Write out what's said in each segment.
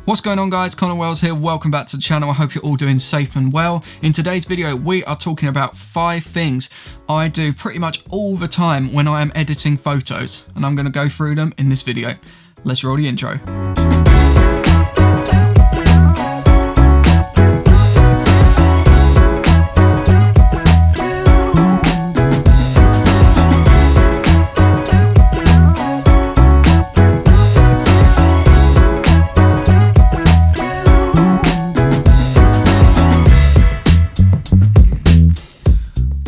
What's going on, guys? Connor Wells here. Welcome back to the channel. I hope you're all doing safe and well. In today's video, we are talking about 5 things I do pretty much all the time when I am editing photos, and I'm going to go through them in this video. Let's roll the intro.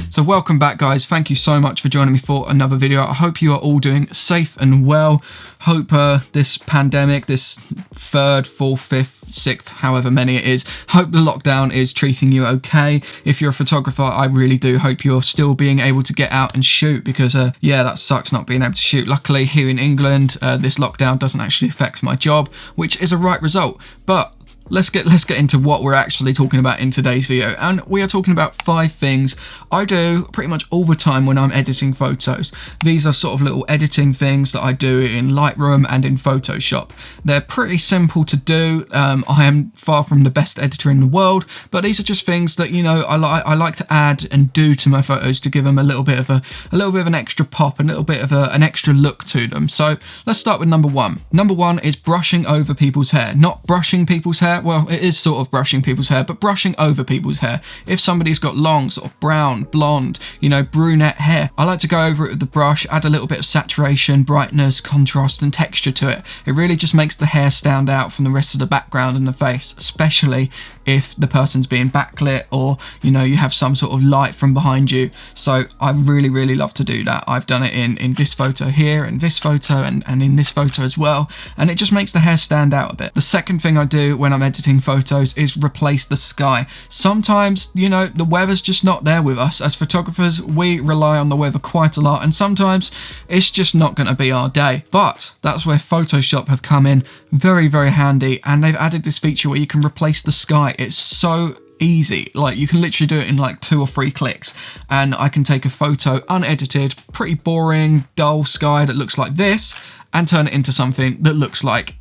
So welcome back, guys. Thank you so much for joining me for another video. I hope you are all doing safe and well. Hope this pandemic, this 3rd, 4th, 5th, 6th, however many it is, hope the lockdown is treating you okay. If you're a photographer, I really do hope you're still being able to get out and shoot, because yeah, that sucks not being able to shoot. Luckily here in England, this lockdown doesn't actually affect my job, which is a right result. But let's get into what we're actually talking about in today's video, and we are talking about 5 things I do pretty much all the time when I'm editing photos. These are sort of little editing things that I do in Lightroom and in Photoshop. They're pretty simple to do. I am far from the best editor in the world, but these are just things that, you know, I like to add and do to my photos to give them a little bit of an extra pop, a little bit of an extra look to them. So let's start with number 1. Number 1 is brushing over people's hair. Not brushing people's hair. Well, it is sort of brushing people's hair, but brushing over people's hair. If somebody's got long, sort of brown, blonde, you know, brunette hair, I like to go over it with the brush, add a little bit of saturation, brightness, contrast, and texture to it. It really just makes the hair stand out from the rest of the background and the face, especially if the person's being backlit, or, you know, you have some sort of light from behind you. So I really love to do that. I've done it in this photo here, and this photo, and in this photo as well, and it just makes the hair stand out a bit. The second thing I do when I'm editing photos is replace the sky. Sometimes, you know, the weather's just not there with us. As photographers, we rely on the weather quite a lot, and sometimes it's just not going to be our day. But that's where Photoshop have come in very handy, and they've added this feature where you can replace the sky. It's so easy. Like, you can literally do it in like 2 or 3 clicks, and I can take a photo unedited, pretty boring, dull sky that looks like this, and turn it into something that looks like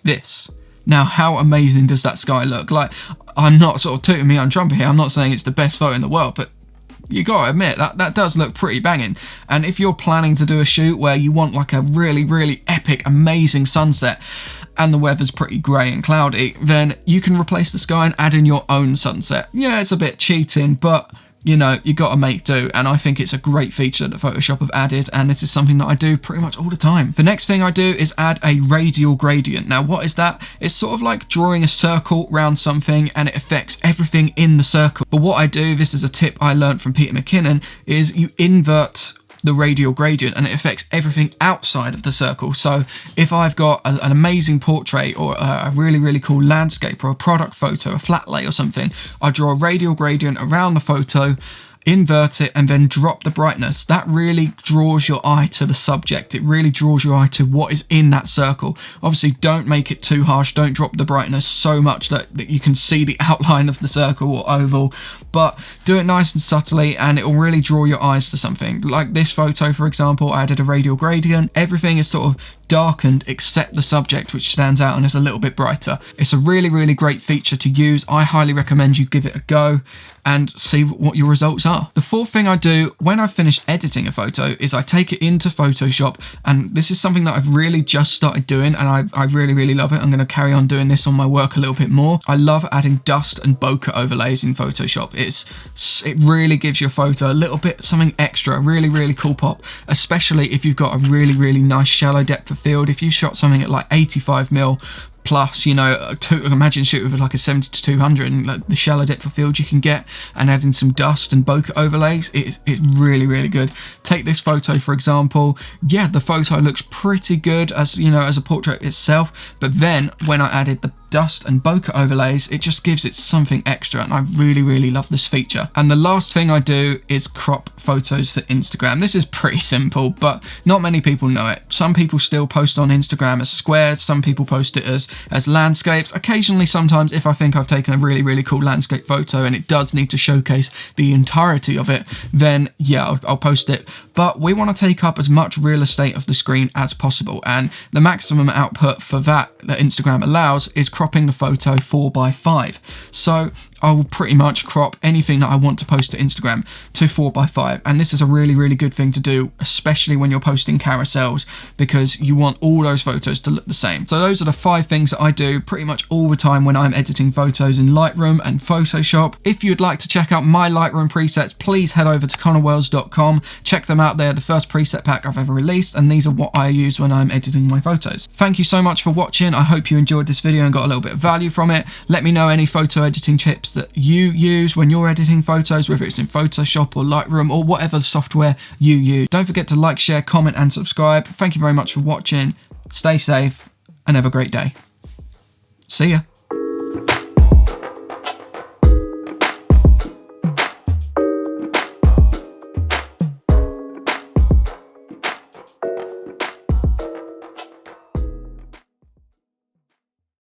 this. Now, how amazing does that sky look? Like, I'm not sort of tooting me on trumpet here. I'm not saying it's the best photo in the world, but you gotta admit that does look pretty banging. And if you're planning to do a shoot where you want like a really epic, amazing sunset, and the weather's pretty grey and cloudy, then you can replace the sky and add in your own sunset. Yeah, it's a bit cheating, but you know, you gotta make do, and I think it's a great feature that Photoshop have added, and this is something that I do pretty much all the time. The next thing I do is add a radial gradient. Now, what is that? It's sort of like drawing a circle around something, and it affects everything in the circle. But what I do, this is a tip I learned from Peter McKinnon, is you invert the radial gradient, and it affects everything outside of the circle. So if I've got an amazing portrait, or a really cool landscape, or a product photo, a flat lay or something, I draw a radial gradient around the photo, invert it, and then drop the brightness. That really draws your eye to the subject. It really draws your eye to what is in that circle. Obviously, don't make it too harsh. Don't drop the brightness so much that you can see the outline of the circle or oval, but do it nice and subtly, and it will really draw your eyes to something. Like this photo, for example, I added a radial gradient. Everything is sort of darkened except the subject, which stands out and is a little bit brighter. It's a really great feature to use. I highly recommend you give it a go and see what your results are. The 4th thing I do when I've finished editing a photo is I take it into Photoshop, and this is something that I've really just started doing, and I really love it. I'm going to carry on doing this on my work a little bit more. I love adding dust and bokeh overlays in Photoshop. It really gives your photo a little bit something extra, a really cool pop, especially if you've got a really nice shallow depth of field. If you shot something at like 85mm plus, you know, imagine shooting with like a 70 to 200, and like the shallow depth of field you can get, and adding some dust and bokeh overlays, it's really good. Take this photo, for example. Yeah, the photo looks pretty good as, you know, as a portrait itself, but then when I added the dust and bokeh overlays, it just gives it something extra, and I really love this feature. And the last thing I do is crop photos for Instagram. This is pretty simple, but not many people know it. Some people still post on Instagram as squares, some people post it as landscapes. Occasionally, sometimes, if I think I've taken a really cool landscape photo and it does need to showcase the entirety of it, then yeah, I'll post it. But we want to take up as much real estate of the screen as possible, and the maximum output for that Instagram allows is cropping the photo 4:5. So I will pretty much crop anything that I want to post to Instagram to 4:5, and this is a really good thing to do, especially when you're posting carousels, because you want all those photos to look the same. So those are the 5 things that I do pretty much all the time when I'm editing photos in Lightroom and Photoshop. If you'd like to check out my Lightroom presets, please head over to connorwells.com. Check them out. They're the first preset pack I've ever released, and these are what I use when I'm editing my photos. Thank you so much for watching. I hope you enjoyed this video and got a little bit of value from it. Let me know any photo editing tips that you use when you're editing photos, whether it's in Photoshop or Lightroom or whatever software you use. Don't forget to like, share, comment and subscribe. Thank you very much for watching. Stay safe and have a great day. See ya.